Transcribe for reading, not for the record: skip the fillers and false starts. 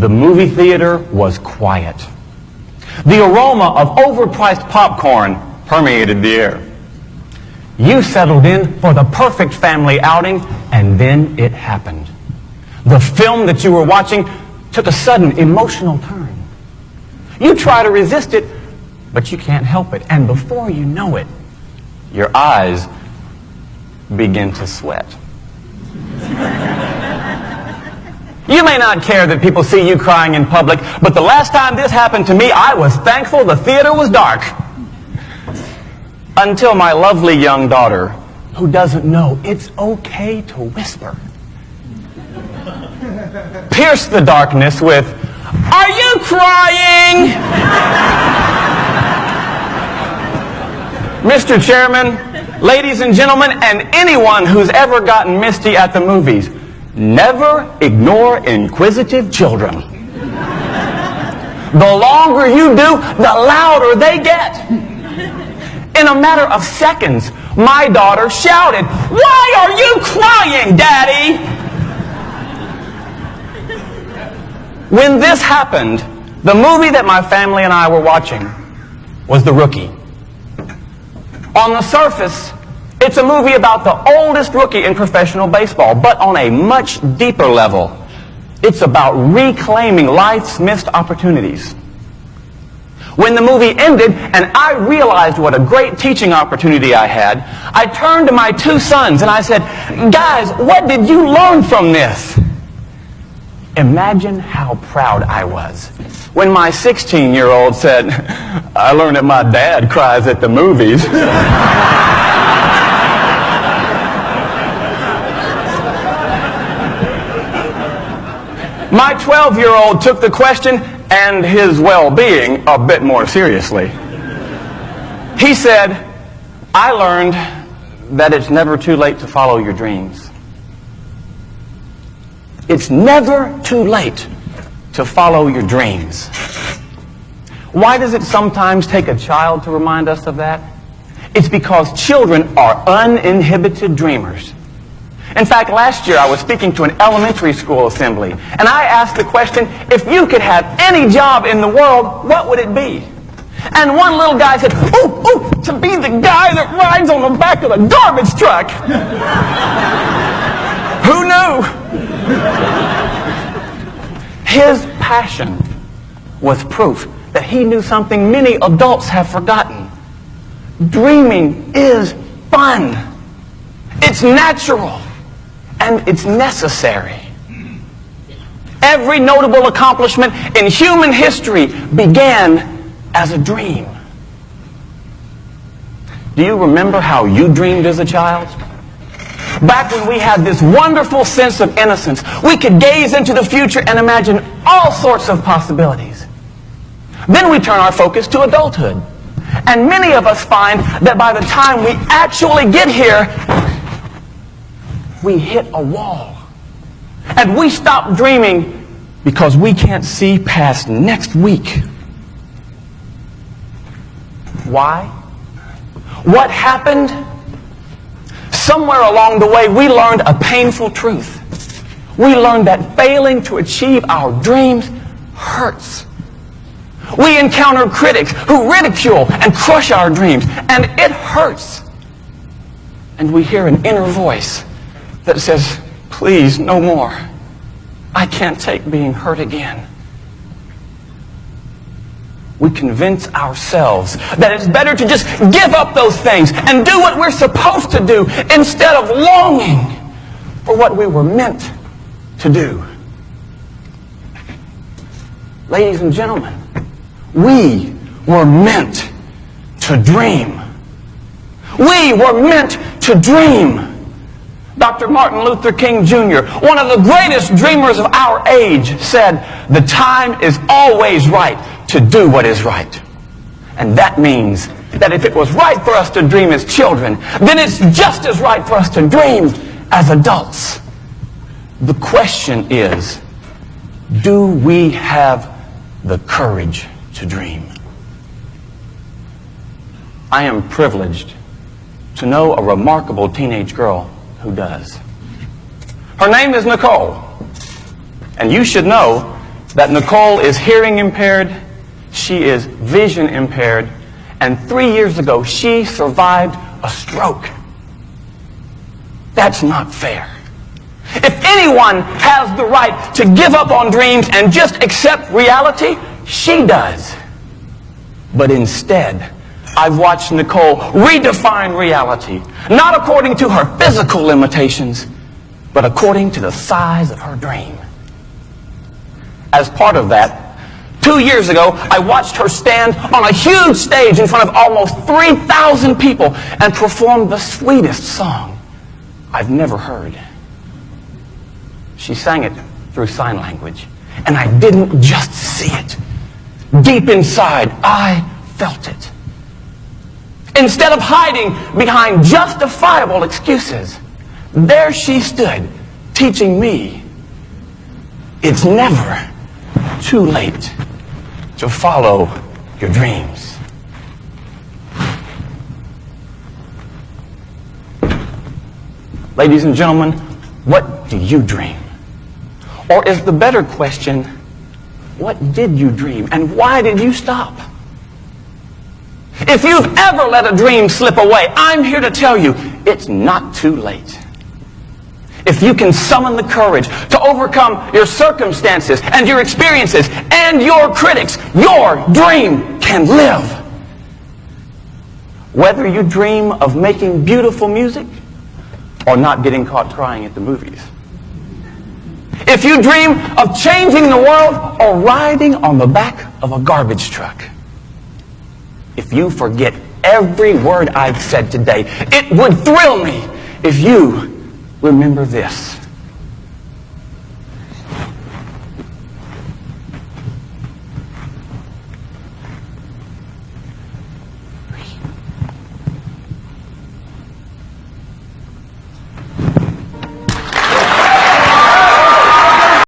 The movie theater was quiet. The aroma of overpriced popcorn permeated the air. You settled in for the perfect family outing, and then it happened. The film that you were watching took a sudden emotional turn. You try to resist it, but you can't help it. And before you know it, your eyes begin to sweat. You may not care that people see you crying in public, but the last time this happened to me, I was thankful the theater was dark. Until my lovely young daughter, who doesn't know it's okay to whisper, pierced the darkness with, "Are you crying?" Mr. Chairman, ladies and gentlemen, and anyone who's ever gotten misty at the movies, never ignore inquisitive children. The longer you do, the louder they get. In a matter of seconds, my daughter shouted, "Why are you crying, Daddy?" When this happened, the movie that my family and I were watching was The Rookie. On the surface, it's a movie about the oldest rookie in professional baseball, but on a much deeper level, it's about reclaiming life's missed opportunities. When the movie ended and I realized what a great teaching opportunity I had, I turned to my two sons and I said, "Guys, what did you learn from this?" Imagine how proud I was when my 16-year-old said, "I learned that my dad cries at the movies." My 12-year-old took the question and his well-being a bit more seriously. He said, "I learned that it's never too late to follow your dreams." It's never too late to follow your dreams. Why does it sometimes take a child to remind us of that? It's because children are uninhibited dreamers. In fact, last year I was speaking to an elementary school assembly, and I asked the question, if you could have any job in the world, what would it be? And one little guy said, "Ooh, to be the guy that rides on the back of a garbage truck." Who knew? His passion was proof that he knew something many adults have forgotten. Dreaming is fun. It's natural. And it's necessary. Every notable accomplishment in human history began as a dream. Do you remember how you dreamed as a child? Back when we had this wonderful sense of innocence, we could gaze into the future and imagine all sorts of possibilities. Then we turn our focus to adulthood. And many of us find that by the time we actually get here, we hit a wall. And we stop dreaming because we can't see past next week. Why? What happened? Somewhere along the way, we learned a painful truth. We learned that failing to achieve our dreams hurts. We encounter critics who ridicule and crush our dreams, and it hurts. And we hear an inner voice that says, "Please, no more. I can't take being hurt again." We convince ourselves that it's better to just give up those things and do what we're supposed to do instead of longing for what we were meant to do. Ladies and gentlemen, we were meant to dream. We were meant to dream. Dr. Martin Luther King Jr., one of the greatest dreamers of our age, said, "The time is always right to do what is right." And that means that if it was right for us to dream as children, then it's just as right for us to dream as adults. The question is, do we have the courage to dream? I am privileged to know a remarkable teenage girl who does. Her name is Nicole, and you should know that Nicole is hearing impaired, she is vision impaired, and 3 years ago she survived a stroke. That's not fair. If anyone has the right to give up on dreams and just accept reality, she does. But instead, I've watched Nicole redefine reality, not according to her physical limitations, but according to the size of her dream. As part of that, 2 years ago, I watched her stand on a huge stage in front of almost 3,000 people and perform the sweetest song I've never heard. She sang it through sign language, and I didn't just see it. Deep inside, I felt it. Instead of hiding behind justifiable excuses, there she stood, teaching me it's never too late to follow your dreams. Ladies and gentlemen, what do you dream? Or is the better question, what did you dream and why did you stop? If you've ever let a dream slip away, I'm here to tell you it's not too late. If you can summon the courage to overcome your circumstances and your experiences and your critics, your dream can live. Whether you dream of making beautiful music or not getting caught crying at the movies. If you dream of changing the world or riding on the back of a garbage truck. If you forget every word I've said today, it would thrill me if you remember this.